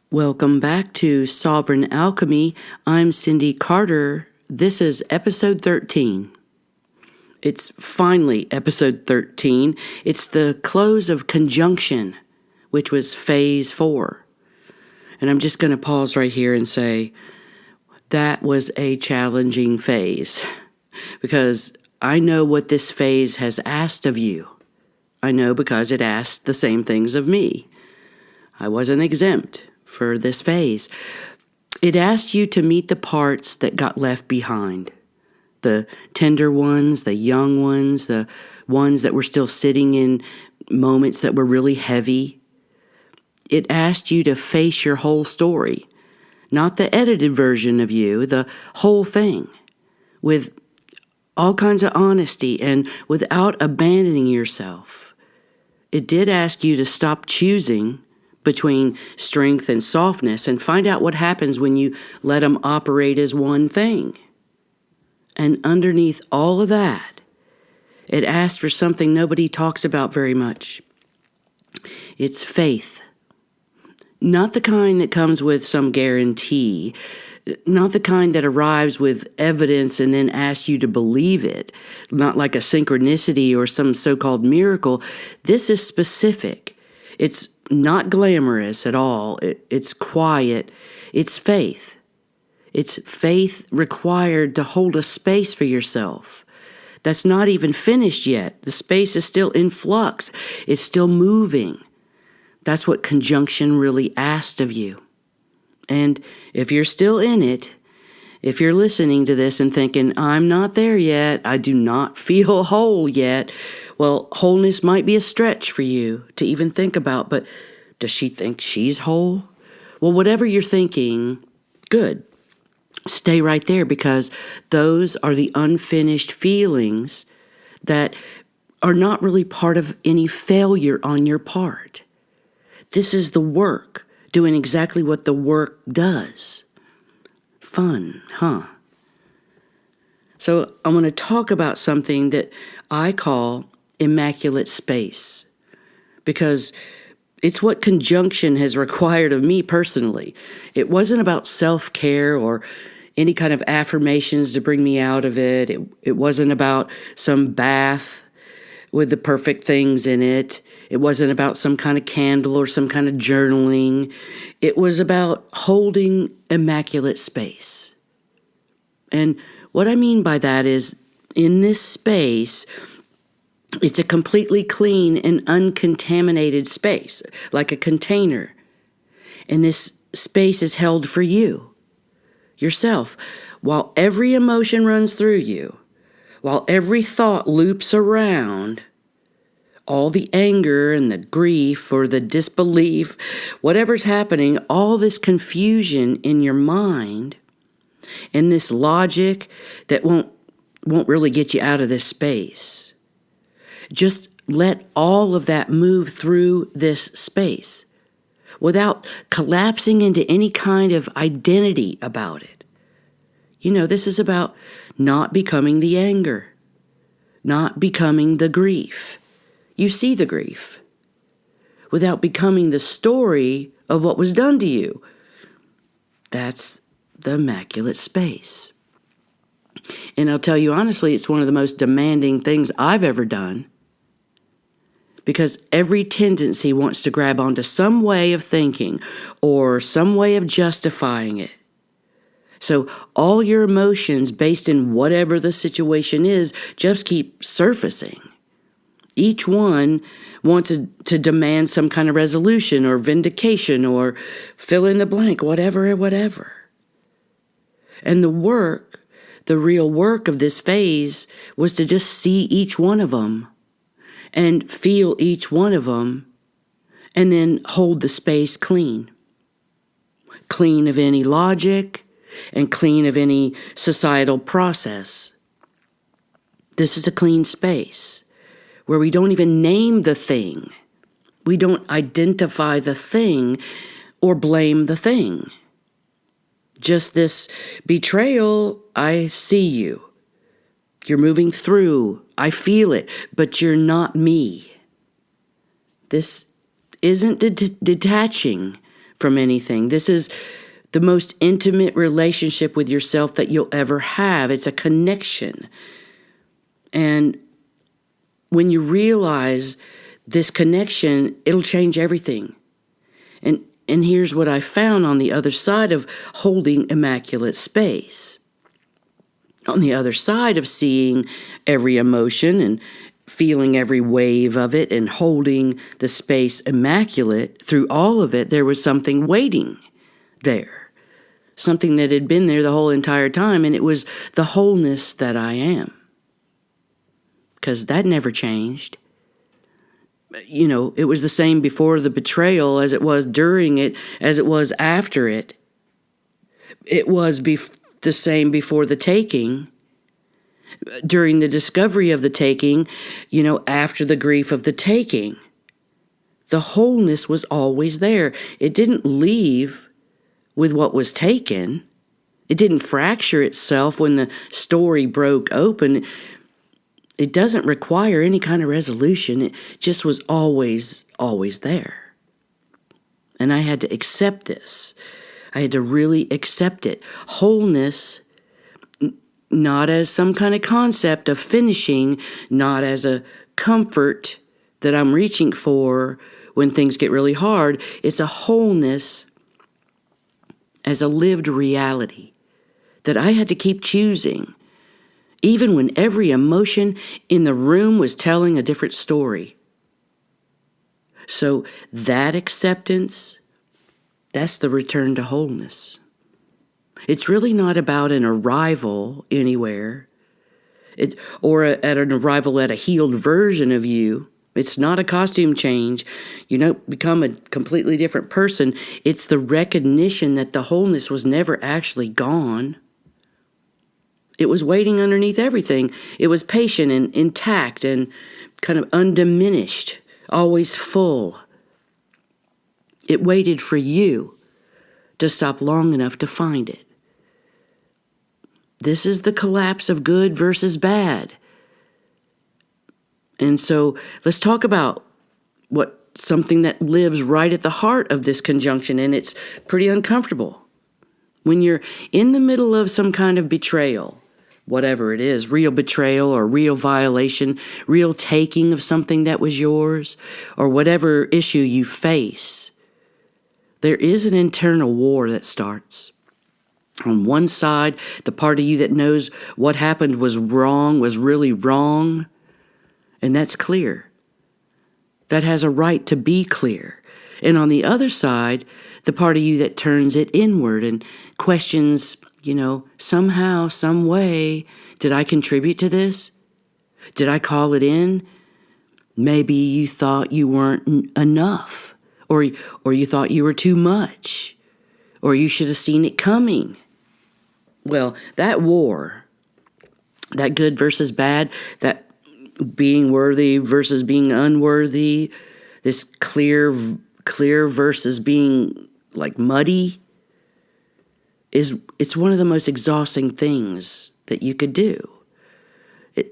Welcome back to Sovereign Alchemy. I'm Cindy Carter. This is episode 13. It's finally episode 13. It's the close of conjunction, which was phase 4. And I'm just going to pause right here and say that was a challenging phase because I know what this phase has asked of you. I know because it asked the same things of me. I wasn't exempt for this phase. It asked you to meet the parts that got left behind. The tender ones, the young ones, the ones that were still sitting in moments that were really heavy. It asked you to face your whole story, not the edited version of you, the whole thing, with all kinds of honesty and without abandoning yourself. It did ask you to stop choosing between strength and softness and find out what happens when you let them operate as one thing. And underneath all of that, it asks for something nobody talks about very much. It's faith. Not the kind that comes with some guarantee, not the kind that arrives with evidence and then asks you to believe it, not like a synchronicity or some so-called miracle. This is specific. It's not glamorous at all. It's quiet. It's faith. It's faith required to hold a space for yourself. That's not even finished yet. The space is still in flux. It's still moving. That's what conjunction really asked of you. And if you're still in it, if you're listening to this and thinking, I'm not there yet, I do not feel whole yet, well, wholeness might be a stretch for you to even think about, but does she think she's whole? Well, whatever you're thinking, good. Stay right there because those are the unfinished feelings that are not really part of any failure on your part. This is the work, doing exactly what the work does. Fun, huh? So I want to talk about something that I call immaculate space, because it's what conjunction has required of me personally. It wasn't about self-care or any kind of affirmations to bring me out of it. It wasn't about some bath with the perfect things in it. It wasn't about some kind of candle or some kind of journaling. It was about holding immaculate space. And what I mean by that is, in this space, it's a completely clean and uncontaminated space, like a container. And this space is held for you, yourself, while every emotion runs through you, while every thought loops around, all the anger and the grief or the disbelief, whatever's happening, all this confusion in your mind and this logic that won't really get you out of this space. Just let all of that move through this space without collapsing into any kind of identity about it. You know, this is about not becoming the anger, not becoming the grief. You see the grief without becoming the story of what was done to you. That's the immaculate space. And I'll tell you honestly, it's one of the most demanding things I've ever done, because every tendency wants to grab onto some way of thinking or some way of justifying it. So all your emotions based in whatever the situation is just keep surfacing. Each one wants to demand some kind of resolution or vindication or fill in the blank, whatever. And the real work of this phase was to just see each one of them and feel each one of them, and then hold the space clean. Clean of any logic and clean of any societal process. This is a clean space where we don't even name the thing. We don't identify the thing or blame the thing. Just this betrayal, I see you. You're moving through. I feel it, but you're not me. This isn't detaching from anything. This is the most intimate relationship with yourself that you'll ever have. It's a connection. And when you realize this connection, it'll change everything. And here's what I found on the other side of holding immaculate space. On the other side of seeing every emotion and feeling every wave of it and holding the space immaculate, through all of it, there was something waiting there. Something that had been there the whole entire time, and it was the wholeness that I am. Because that never changed. It was the same before the betrayal as it was during it, as it was after it. It was the same before the taking, during the discovery of the taking, after the grief of the taking. The wholeness was always there. It didn't leave with what was taken. It didn't fracture itself when the story broke open. It doesn't require any kind of resolution. It just was always, always there. And I had to accept this. I had to really accept it. Wholeness, not as some kind of concept of finishing, not as a comfort that I'm reaching for when things get really hard. It's a wholeness as a lived reality that I had to keep choosing. Even when every emotion in the room was telling a different story. So that acceptance, that's the return to wholeness. It's really not about an arrival anywhere, or at an arrival at a healed version of you. It's not a costume change. You don't become a completely different person. It's the recognition that the wholeness was never actually gone. It was waiting underneath everything. It was patient and intact and kind of undiminished, always full. It waited for you to stop long enough to find it. This is the collapse of good versus bad. And so let's talk about something that lives right at the heart of this conjunction, and it's pretty uncomfortable. When you're in the middle of some kind of betrayal, whatever it is, real betrayal or real violation, real taking of something that was yours, or whatever issue you face, there is an internal war that starts. On one side, the part of you that knows what happened was wrong, was really wrong, and that's clear. That has a right to be clear. And on the other side, the part of you that turns it inward and questions, somehow, some way, did I contribute to this? Did I call it in? Maybe you thought you weren't enough, or you thought you were too much, or you should have seen it coming. Well, that war, that good versus bad, that being worthy versus being unworthy, this clear versus being like muddy, it's one of the most exhausting things that you could do.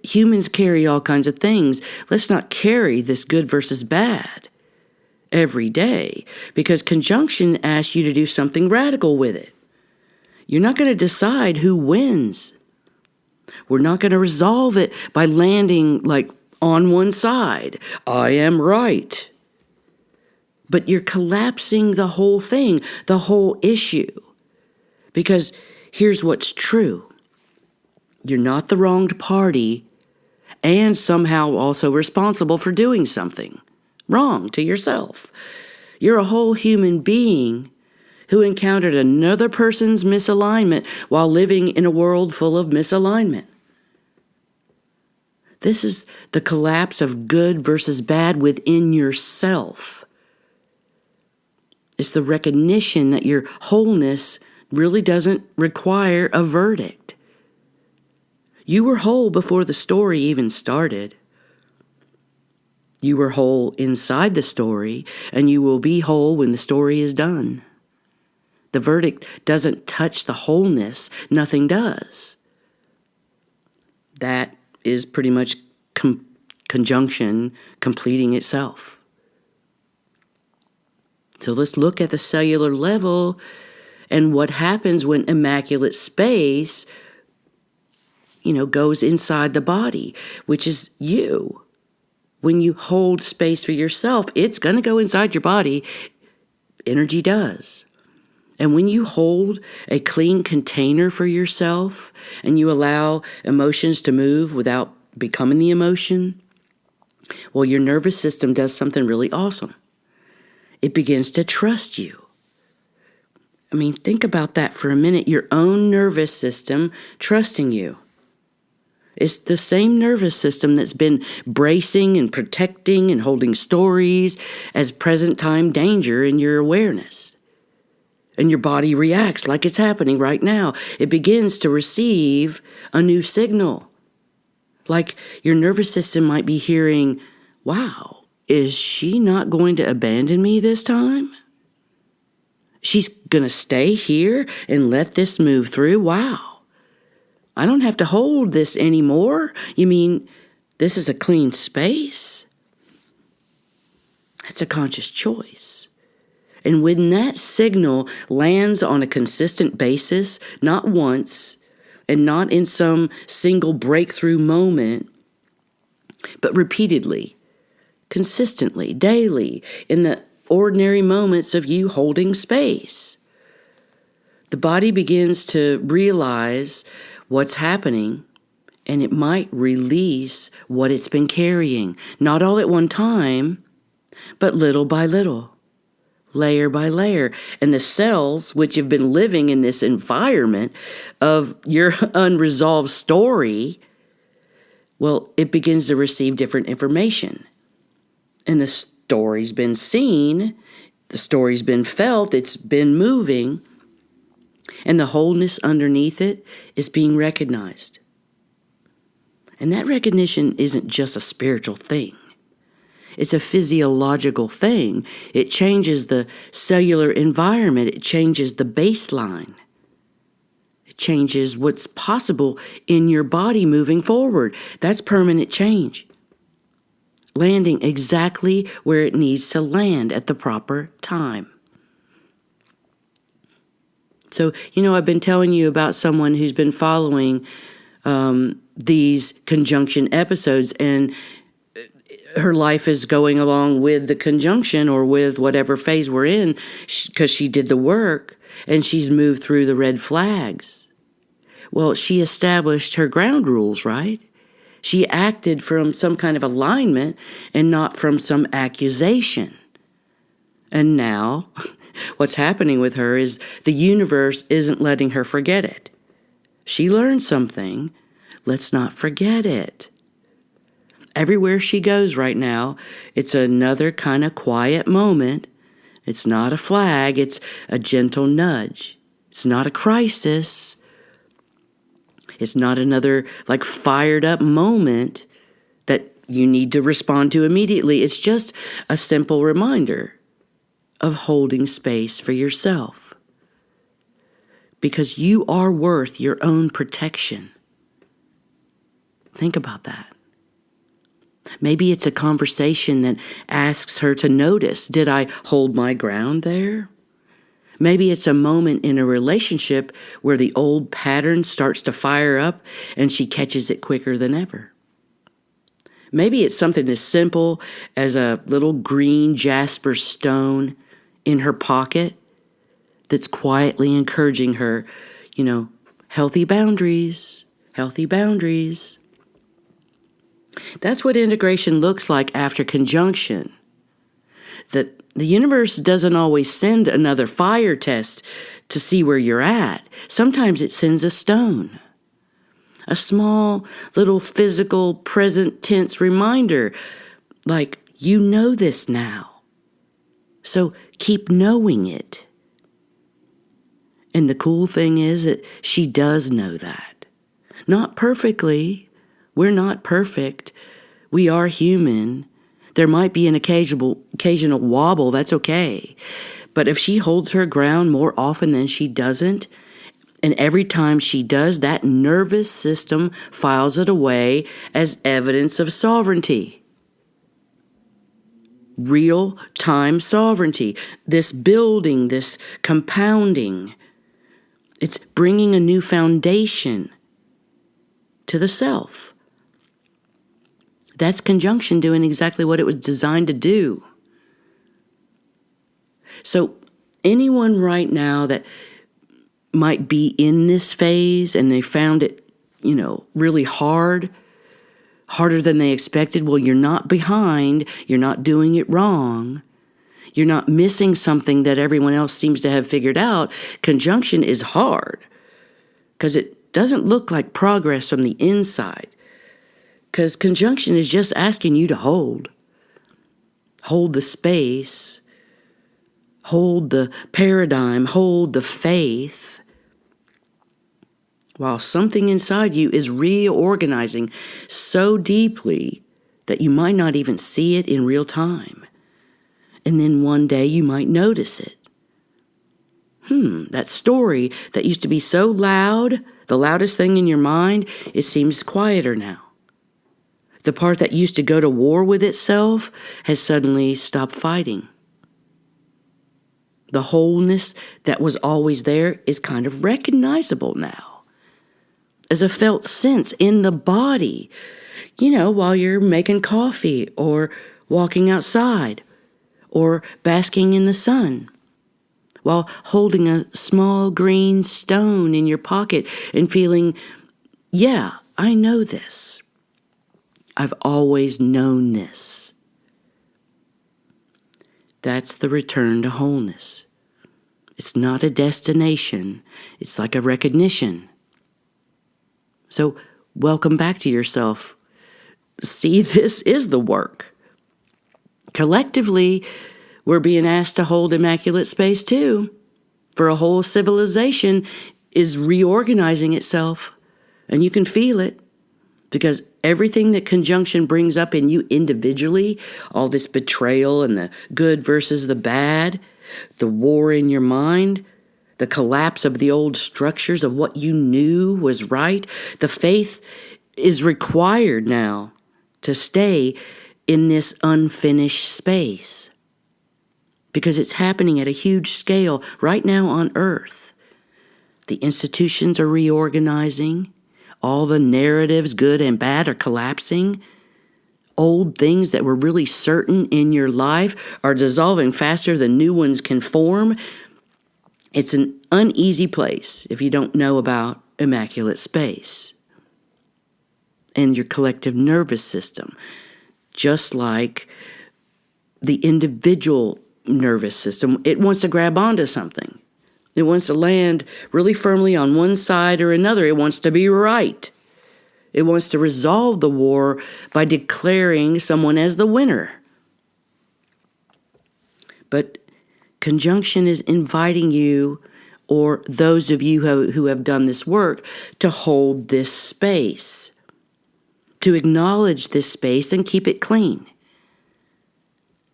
Humans carry all kinds of things. Let's not carry this good versus bad every day, because conjunction asks you to do something radical with it. You're not going to decide who wins. We're not going to resolve it by landing on one side. I am right. But you're collapsing the whole thing, the whole issue. Because here's what's true. You're not the wronged party, and somehow also responsible for doing something wrong to yourself. You're a whole human being who encountered another person's misalignment while living in a world full of misalignment. This is the collapse of good versus bad within yourself. It's the recognition that your wholeness really doesn't require a verdict. You were whole before the story even started. You were whole inside the story, and you will be whole when the story is done. The verdict doesn't touch the wholeness. Nothing does. That is pretty much conjunction completing itself. So let's look at the cellular level and what happens when immaculate space, goes inside the body, which is you. When you hold space for yourself, it's going to go inside your body. Energy does. And when you hold a clean container for yourself and you allow emotions to move without becoming the emotion, well, your nervous system does something really awesome. It begins to trust you. I mean, think about that for a minute. Your own nervous system trusting you. It's the same nervous system that's been bracing and protecting and holding stories as present time danger in your awareness. And your body reacts like it's happening right now. It begins to receive a new signal. Like your nervous system might be hearing, wow, is she not going to abandon me this time? She's going to stay here and let this move through? Wow. I don't have to hold this anymore. You mean this is a clean space? That's a conscious choice. And when that signal lands on a consistent basis, not once and not in some single breakthrough moment, but repeatedly, consistently, daily, in the ordinary moments of you holding space, the body begins to realize what's happening, and it might release what it's been carrying, not all at one time, but little by little, layer by layer. And the cells, which have been living in this environment of your unresolved story, well, it begins to receive different information. And the story's been seen, the story's been felt, it's been moving, and the wholeness underneath it is being recognized. And that recognition isn't just a spiritual thing. It's a physiological thing. It changes the cellular environment. It changes the baseline. It changes what's possible in your body moving forward. That's permanent change. Landing exactly where it needs to land at the proper time. So, I've been telling you about someone who's been following these conjunction episodes, and her life is going along with the conjunction or with whatever phase we're in because she did the work and she's moved through the red flags. Well, she established her ground rules, right? She acted from some kind of alignment and not from some accusation. And now what's happening with her is the universe isn't letting her forget it. She learned something. Let's not forget it. Everywhere she goes right now, it's another kind of quiet moment. It's not a flag. It's a gentle nudge. It's not a crisis. It's not another fired up moment that you need to respond to immediately. It's just a simple reminder of holding space for yourself. Because you are worth your own protection. Think about that. Maybe it's a conversation that asks her to notice, did I hold my ground there? Maybe it's a moment in a relationship where the old pattern starts to fire up and she catches it quicker than ever. Maybe it's something as simple as a little green jasper stone in her pocket that's quietly encouraging her, healthy boundaries, healthy boundaries. That's what integration looks like after conjunction. That the universe doesn't always send another fire test to see where you're at. Sometimes it sends a stone. A small, little physical, present tense reminder, you know this now. So keep knowing it. And the cool thing is that she does know that. Not perfectly. We're not perfect. We are human. There might be an occasional wobble. That's okay. But if she holds her ground more often than she doesn't, and every time she does, that nervous system files it away as evidence of sovereignty. real-time sovereignty, this building, this compounding. It's bringing a new foundation to the self. That's conjunction doing exactly what it was designed to do. So anyone right now that might be in this phase and they found it, really harder than they expected, well, you're not behind, you're not doing it wrong, you're not missing something that everyone else seems to have figured out. Conjunction is hard because it doesn't look like progress from the inside, because conjunction is just asking you to hold the space, hold the paradigm, hold the faith, while something inside you is reorganizing so deeply that you might not even see it in real time. And then one day you might notice it. That story that used to be so loud, the loudest thing in your mind, it seems quieter now. The part that used to go to war with itself has suddenly stopped fighting. The wholeness that was always there is kind of recognizable now as a felt sense in the body, while you're making coffee or walking outside or basking in the sun, while holding a small green stone in your pocket and feeling, yeah, I know this. I've always known this. That's the return to wholeness. It's not a destination. It's like a recognition. So welcome back to yourself. See, this is the work. Collectively, we're being asked to hold immaculate space too. For a whole civilization is reorganizing itself, and you can feel it. Because everything that conjunction brings up in you individually, all this betrayal and the good versus the bad, the war in your mind, the collapse of the old structures of what you knew was right, the faith is required now to stay in this unfinished space. Because it's happening at a huge scale right now on Earth. The institutions are reorganizing. All the narratives, good and bad, are collapsing. Old things that were really certain in your life are dissolving faster than new ones can form. It's an uneasy place if you don't know about immaculate space and your collective nervous system, just like the individual nervous system. It wants to grab onto something. It wants to land really firmly on one side or another. It wants to be right. It wants to resolve the war by declaring someone as the winner. But conjunction is inviting you, or those of you who have done this work, to hold this space, to acknowledge this space and keep it clean.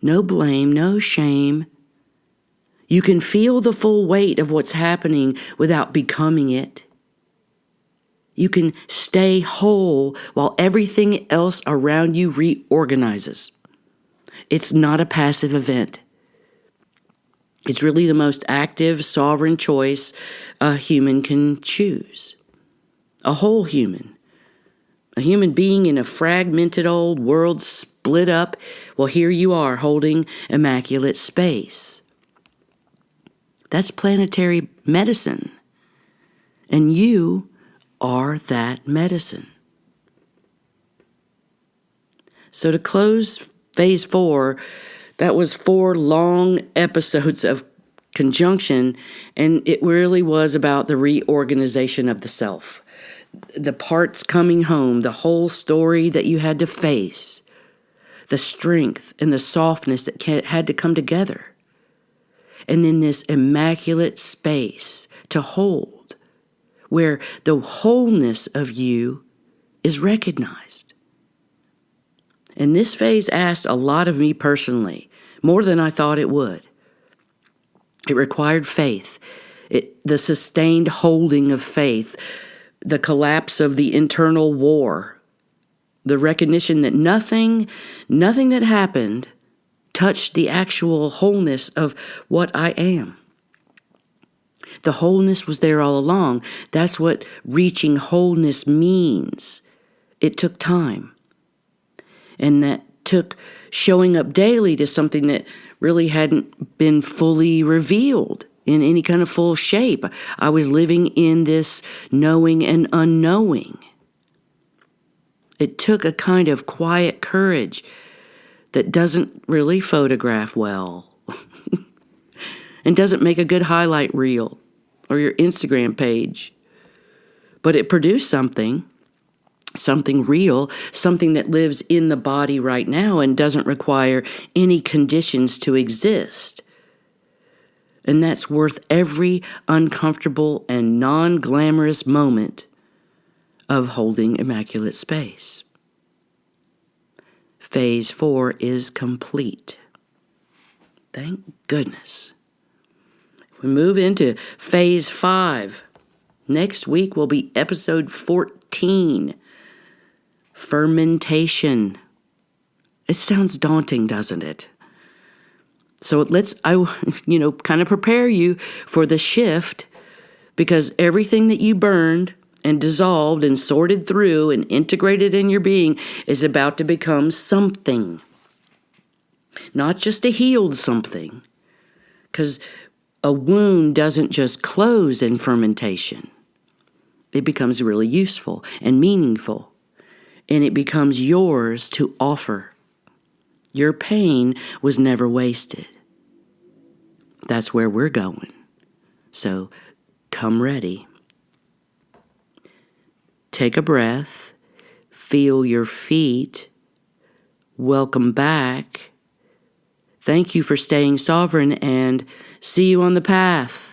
No blame, no shame. You can feel the full weight of what's happening without becoming it. You can stay whole while everything else around you reorganizes. It's not a passive event. It's really the most active, sovereign choice a human can choose. A whole human. A human being in a fragmented old world split up. Well, here you are holding immaculate space. That's planetary medicine. And you are that medicine. So to close phase 4, that was 4 long episodes of conjunction, and it really was about the reorganization of the self. The parts coming home, the whole story that you had to face, the strength and the softness that had to come together. And then this immaculate space to hold, where the wholeness of you is recognized. And this phase asked a lot of me personally, more than I thought it would. It required faith, the sustained holding of faith, the collapse of the internal war, the recognition that nothing that happened touched the actual wholeness of what I am. The wholeness was there all along. That's what reaching wholeness means. It took time. And that took showing up daily to something that really hadn't been fully revealed in any kind of full shape. I was living in this knowing and unknowing. It took a kind of quiet courage that doesn't really photograph well and doesn't make a good highlight reel or your Instagram page. But it produced something real, something that lives in the body right now and doesn't require any conditions to exist. And that's worth every uncomfortable and non-glamorous moment of holding immaculate space. Phase 4 is complete. Thank goodness. We move into phase 5. Next week will be episode 14. Fermentation. It sounds daunting, doesn't it? So kind of prepare you for the shift, because everything that you burned and dissolved and sorted through and integrated in your being is about to become something. Not just a healed something, because a wound doesn't just close in fermentation. It becomes really useful and meaningful, and it becomes yours to offer. Your pain was never wasted. That's where we're going. So come ready. Take a breath. Feel your feet. Welcome back. Thank you for staying sovereign, and see you on the path.